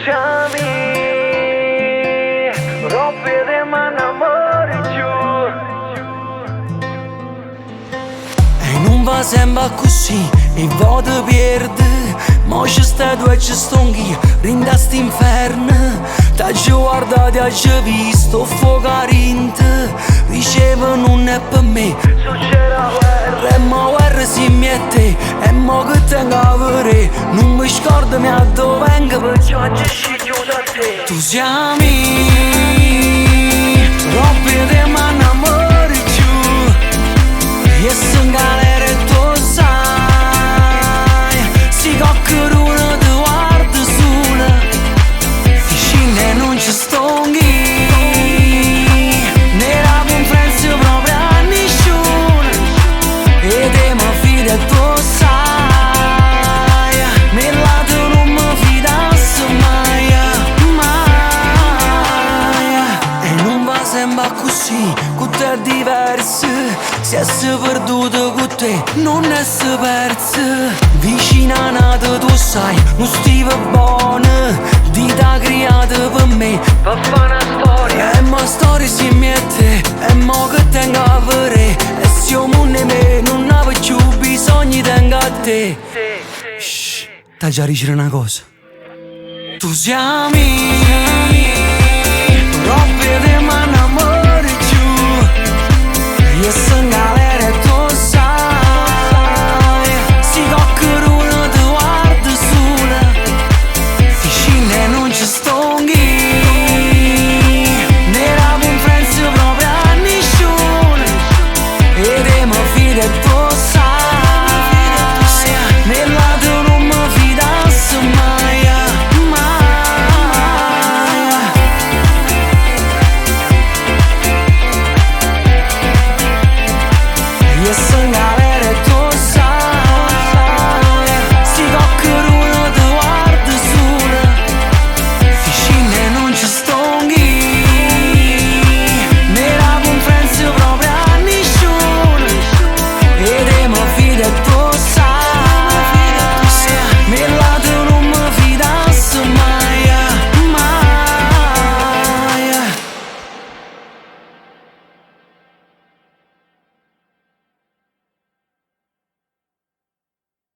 siamo robe di m'annamori giù. E non va sempre così, e vado perde. Ma ci sta due ci stonghi, rinda st'inferno. T'hai guardato e hai visto fuoco rinte. Dicevo non è per me, Succederà guerra. e mo guerra si mette, e mo che tengo a vedere. Non mi scordo mi a dove vengo, Perciò oggi sciglio da te. tu siami robe di m'annamori giù. E se in galera e tu sai, si cocca uno ti guarda sola, vicino e non ci stonghi, ne la conferenza proprio a nessuno. E te mi fida e tu sai, me lato non mi fidassi mai, mai. E non va sempre così, con te è diverso. Se sei perduto con te, non essere perso. Vicino a nato tu sai, non stiva buona. Dita creata per me, Per fare una storia. e ma storia si mette, e mo che tengo a vedere. E se io non è me, non avevo più bisogno, tengo a te. Shh, t'ha già dicere una cosa. Tu siami robe di